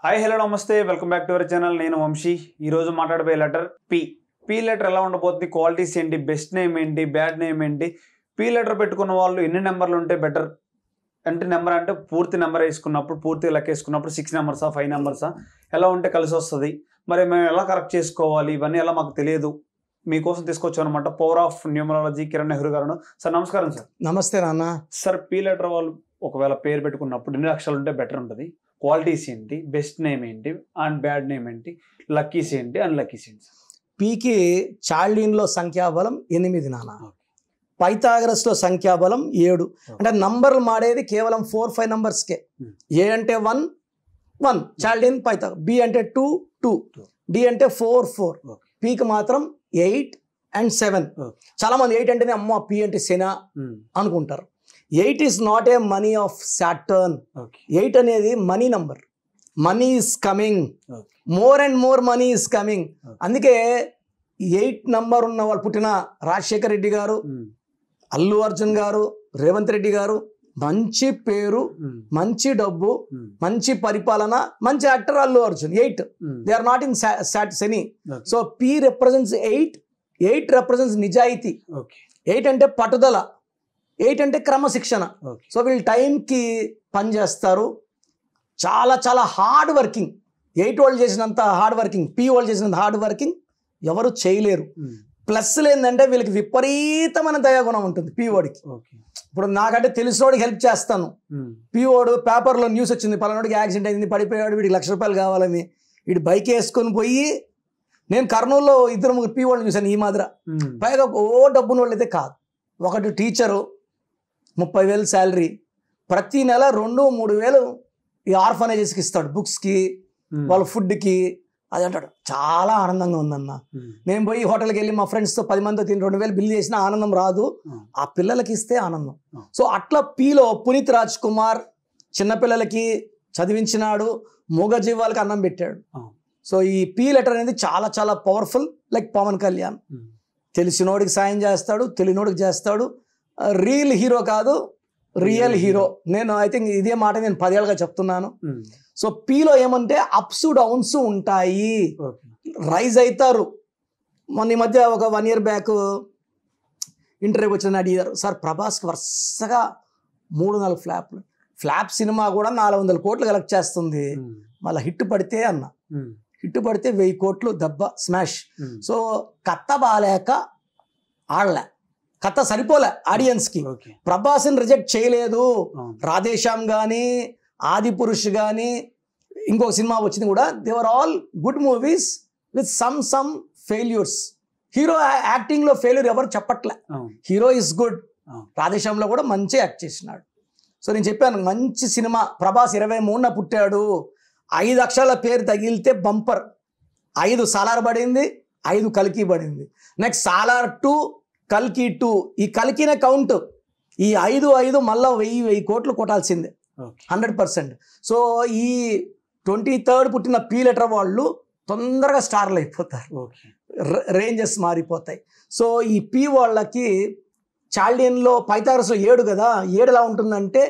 Hi hello నమస్తే welcome back to our channel. నేను వంశీ. ఈరోజు మాట్లాడబోయే లెటర్ పి. పి లెటర్ ఎలా ఉండబోతుంది, క్వాలిటీస్ ఏంటి, బెస్ట్ నేమ్ ఏంటి, బ్యాడ్ నేమ్ ఏంటి, పి లెటర్ పెట్టుకున్న వాళ్ళు ఎన్ని నెంబర్లు ఉంటే బెటర్ అంటే నెంబర్ అంటే పూర్తి నెంబర్ వేసుకున్నప్పుడు పూర్తిగా లెక్క వేసుకున్నప్పుడు 6 నెంబర్సా 5 నెంబర్సా ఎలా ఉంటే కలిసి వస్తుంది, మరి మేము ఎలా కరెక్ట్ చేసుకోవాలి, ఇవన్నీ ఎలా మాకు తెలియదు. మీకోసం తీసుకొచ్చాం అనమాట power of numerology Kiran Nehru గారు. సార్ నమస్కారం. సార్ నమస్తే నాన్న. సార్ పి లెటర్ వాళ్ళు ఒకవేళ పేరు పెట్టుకున్నప్పుడు ఎన్ని అక్షరాలు ఉంటే బెటర్ ఉంటుంది, క్వాలిటీస్ ఏంటి, బెస్ట్ నేమ్ ఏంటి అండ్ బ్యాడ్ నేమ్ ఏంటి, లక్కీస్ ఏంటి అన్లక్కీస్ ఏంటి? పీకి చాల్డీన్లో సంఖ్యాబలం 8 నాన్న, పైథాగరస్లో సంఖ్యాబలం 7. అంటే నంబర్లు మాడేది కేవలం 4-5 నంబర్స్కే. ఏ అంటే 1 1 చాల్డీన్ పైథాగరస్, బి అంటే 2 2, డి అంటే 4 4, పీకి మాత్రం 8 and 7. చాలా మంది 8 అంటేనే అమ్మ పి అంటే శని అనుకుంటారు. 8 is not a money of Saturn. 8 అనేది money number. Money is coming, more and more money is coming. అందుకే 8 నంబర్ ఉన్న వాళ్ళు పుట్టిన రాజశేఖర్ రెడ్డి గారు, అల్లు అర్జున్ గారు, రేవంత్ రెడ్డి గారు మంచి పేరు, మంచి డబ్బు, మంచి పరిపాలన, మంచి actor Allu Arjun. 8 they are not in Shani. So P represents 8. 8 represents నిజాయితీ. 8 అంటే పట్టుదల, 8 అంటే క్రమశిక్షణ. సో వీళ్ళు టైంకి పని చేస్తారు, చాలా చాలా హార్డ్ వర్కింగ్. 8 వాళ్ళు చేసినంత హార్డ్ వర్కింగ్, పి వాళ్ళు చేసినంత హార్డ్ వర్కింగ్ ఎవరు చేయలేరు. ప్లస్ ఏంటంటే వీళ్ళకి విపరీతమైన దయాగుణం ఉంటుంది పి వాడికి. ఇప్పుడు నాకంటే తెలిసినోడికి హెల్ప్ చేస్తాను. పి వాడు పేపర్లో న్యూస్ వచ్చింది, పలానాడికి యాక్సిడెంట్ అయింది, పడిపోయాడు, వీడికి ₹1,00,000 కావాలని, వీడు బైక్ వేసుకొని పోయి, నేను కర్నూలులో 2-3 పి వాళ్ళని చూశాను ఈ మాదిర. పైగా డబ్బున వాళ్ళు అయితే కాదు. ఒకటి టీచరు 30,000 శాలరీ, ప్రతి నెల 2-3 వేలు ఈ ఆర్ఫనేజెస్కి ఇస్తాడు, బుక్స్కి, వాళ్ళ ఫుడ్కి. అది అంటాడు చాలా ఆనందంగా ఉందన్న. నేను పోయి హోటల్కి వెళ్ళి మా ఫ్రెండ్స్తో 10 మందితో తిని 2,000 బిల్ చేసిన ఆనందం రాదు, ఆ పిల్లలకి ఇస్తే ఆనందం. సో అట్లా పీలో పునీత్ రాజ్ కుమార్ చిన్నపిల్లలకి చదివించినాడు, మూగజీవాలకి అన్నం పెట్టాడు. సో ఈ పీ లెటర్ అనేది చాలా చాలా పవర్ఫుల్. లైక్ పవన్ కళ్యాణ్, తెలిసినోడికి సాయం చేస్తాడు, తెలియనోడికి చేస్తాడు. రియల్ హీరో కాదు, రియల్ హీరో. నేను ఐ థింక్ ఇదే మాట నేను 10 ఏళ్ళుగా చెప్తున్నాను. సో పీలో ఏమంటే అప్స్ డౌన్స్ ఉంటాయి, రైజ్ అవుతారు. మొన్న ఈ మధ్య ఒక 1 year బ్యాక్ ఇంటర్వ్యూకి వచ్చిన అడిగారు, సార్ ప్రభాస్కి వరుసగా 3-4 ఫ్లాప్ సినిమా కూడా 400 కోట్లు కలెక్ట్ చేస్తుంది, మళ్ళీ హిట్ పడితే అన్న, హిట్ పడితే 1000 కోట్లు దెబ్బ స్మాష్. సో కథ బాలేక ఆడలే, కథ సరిపోలే ఆడియన్స్కి. ప్రభాస్ని రిజెక్ట్ చేయలేదు. రాధేశ్యామ్ కానీ, ఆది పురుష్ కానీ, ఇంకొక సినిమా వచ్చింది కూడా, they are all good movies with some failures. Hero యాక్టింగ్లో ఫెయిల్యూర్ ఎవరు చెప్పట్లే, హీరో ఇస్ గుడ్. రాధేశ్యామ్లో కూడా మంచి యాక్ట్ చేసినాడు. సో నేను చెప్పాను మంచి సినిమా. ప్రభాస్ 23న పుట్టాడు, 5 అక్షరాల పేరు తగిలితే బంపర్. 5 సాలార్ పడింది, 5 కల్కి పడింది. నెక్స్ట్ సాలార్ 2, కల్కి 2. ఈ కల్కినే కౌంట్. ఈ 5 మళ్ళీ 1000 కోట్లు కొట్టాల్సిందే 100%. సో ఈ 23rd పుట్టిన పీ లెటర్ వాళ్ళు తొందరగా స్టార్లు అయిపోతారు, రేంజెస్ మారిపోతాయి. సో ఈ పీ వాళ్ళకి చాల్డియన్లో పైథాగరస్లో 7 కదా, 7 ఎలా ఉంటుందంటే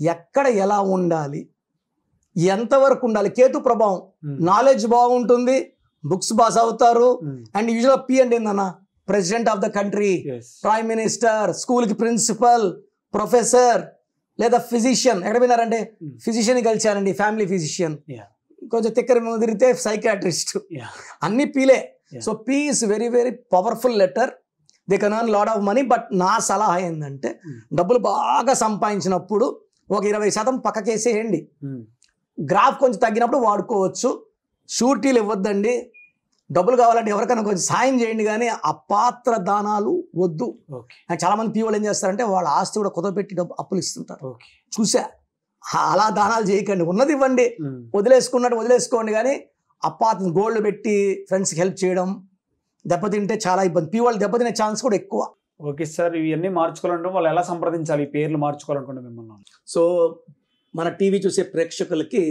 ఎక్కడ ఎలా ఉండాలి, ఎంతవరకు ఉండాలి. కేతు ప్రభావం, నాలెడ్జ్ బాగుంటుంది, బుక్స్ బాస్ అవుతారు. అండ్ యూజువల్గా పి అంటే ఏందన్న, president of the country, prime minister, స్కూల్కి ప్రిన్సిపల్, ప్రొఫెసర్ లేదా ఫిజిషియన్. ఎక్కడ పోయినారంటే ఫిజిషియన్ కలిసానండి, ఫ్యామిలీ ఫిజిషియన్. కొంచెం తిక్కర ముదిరితే సైకాట్రిస్ట్, అన్ని పీలే. So P is very very powerful letter. They can earn lot of money. But నా సలహా ఏంటంటే డబ్బులు బాగా సంపాదించినప్పుడు ఒక 20% పక్కకేసేయండి. గ్రాఫ్ కొంచెం తగ్గినప్పుడు వాడుకోవచ్చు. షూరిటీలు ఇవ్వద్దండి. డబ్బులు కావాలంటే ఎవరికైనా కొంచెం సాయం చేయండి, కానీ అపాత్ర దానాలు వద్దు. చాలా మంది పీ వాళ్ళు ఏం చేస్తారంటే వాళ్ళ ఆస్తి కూడా కుదపెట్టి డబ్బు అప్పులు ఇస్తుంటారు, చూసా. అలా దానాలు చేయకండి, ఉన్నది ఇవ్వండి, వదిలేసుకున్నట్టు వదిలేసుకోండి. కానీ అపాత్ర గోల్డ్ పెట్టి ఫ్రెండ్స్కి హెల్ప్ చేయడం, దెబ్బతింటే చాలా ఇబ్బంది. పీ వాళ్ళు దెబ్బతినే ఛాన్స్ కూడా ఎక్కువ. ఓకే సార్, ఇవన్నీ మార్చుకోవాలంటే వాళ్ళు ఎలా సంప్రదించాలి, ఈ పేర్లు మార్చుకోవాలనుకుంటే మిమ్మల్ని? సో మన టీవీ చూసే ప్రేక్షకులకి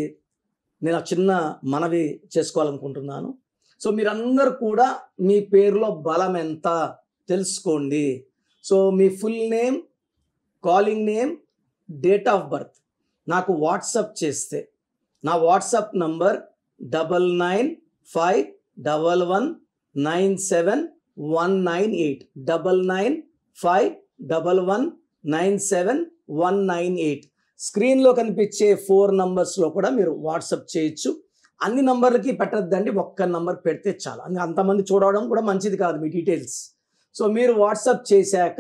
నేను చిన్న మనవి చేసుకోవాలనుకుంటున్నాను. సో మీరందరూ కూడా మీ పేరులో బలం ఎంత తెలుసుకోండి. So me full name, calling name, date of birth నాకు వాట్సాప్ చేస్తే నా వాట్సాప్ నంబర్ 9951197198 9951197198. స్క్రీన్లో కనిపించే 4 నంబర్స్లో కూడా మీరు వాట్సాప్ చేయొచ్చు. అన్ని నంబర్లకి పెట్టద్దండి, ఒక్క నంబర్ పెడితే చాలు. అంతమంది చూడడం కూడా మంచిది కాదు మీ డీటెయిల్స్. సో మీరు వాట్సాప్ చేశాక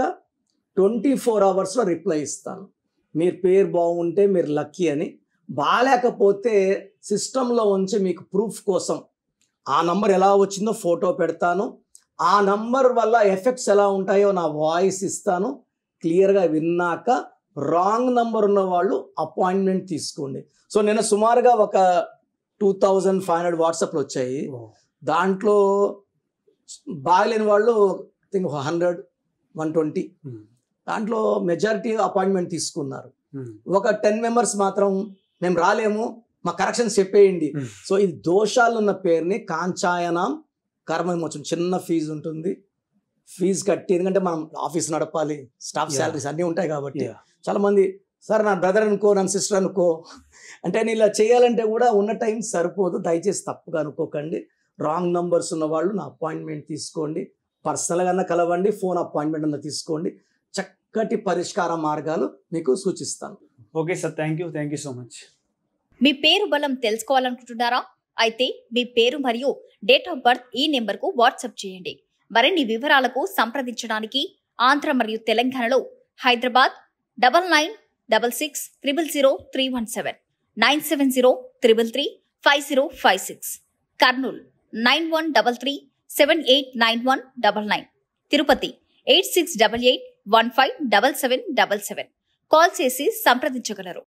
24 అవర్స్లో రిప్లై ఇస్తాను. మీరు పేరు బాగుంటే మీరు లక్కీ అని, బాగాలేకపోతే సిస్టంలో ఉంచి మీకు ప్రూఫ్ కోసం ఆ నంబర్ ఎలా వచ్చిందో ఫోటో పెడతాను. ఆ నంబర్ వల్ల ఎఫెక్ట్స్ ఎలా ఉంటాయో నా వాయిస్ ఇస్తాను. క్లియర్గా విన్నాక రాంగ్ నంబర్ ఉన్న వాళ్ళు అపాయింట్మెంట్ తీసుకోండి. సో నేను సుమారుగా ఒక 2500 వాట్సాప్లు వచ్చాయి. దాంట్లో బాగలేని వాళ్ళు థింక్ 100-120. దాంట్లో మెజారిటీ అపాయింట్మెంట్ తీసుకున్నారు. ఒక 10 మెంబర్స్ మాత్రం మేము రాలేము, మా కరెక్షన్స్ చెప్పేయండి. సో ఇది దోషాలు ఉన్న పేరుని కాంచాయనం కర్మ విమోచనం, చిన్న ఫీజు ఉంటుంది, ఫీజు కట్టి, ఎందుకంటే మనం ఆఫీస్ నడపాలి, స్టాఫ్ శాలరీస్ అన్నీ ఉంటాయి కాబట్టి. చాలా మంది సార్ నా బ్రదర్ అనుకో, నా సిస్టర్ అనుకో అంటే నేను ఇలా చేయాలంటే కూడా ఉన్న టైం సరిపోదు. దయచేసి తప్పుగా అనుకోకండి. రాంగ్ నంబర్స్ ఉన్న వాళ్ళు నా అపాయింట్మెంట్ తీసుకోండి. పర్సనల్గా కలవండి, ఫోన్ అపాయింట్మెంట్ అన్న తీసుకోండి. చక్కటి పరిష్కార మార్గాలు మీకు సూచిస్తాను. Okay sir, thank you so much. మీ పేరు బలం తెలుసుకోవాలనుకుంటున్నారా? అయితే మీ పేరు మరియు డేట్ ఆఫ్ బర్త్ ఈ నెంబర్కు వాట్సాప్ చేయండి. మరిన్ని వివరాలకు సంప్రదించడానికి ఆంధ్ర మరియు తెలంగాణలో హైదరాబాద్ 9966000317, 9703335056, కర్నూలు 9133789199, తిరుపతి 8688157777. కాల్ చేసి సంప్రదించగలరు.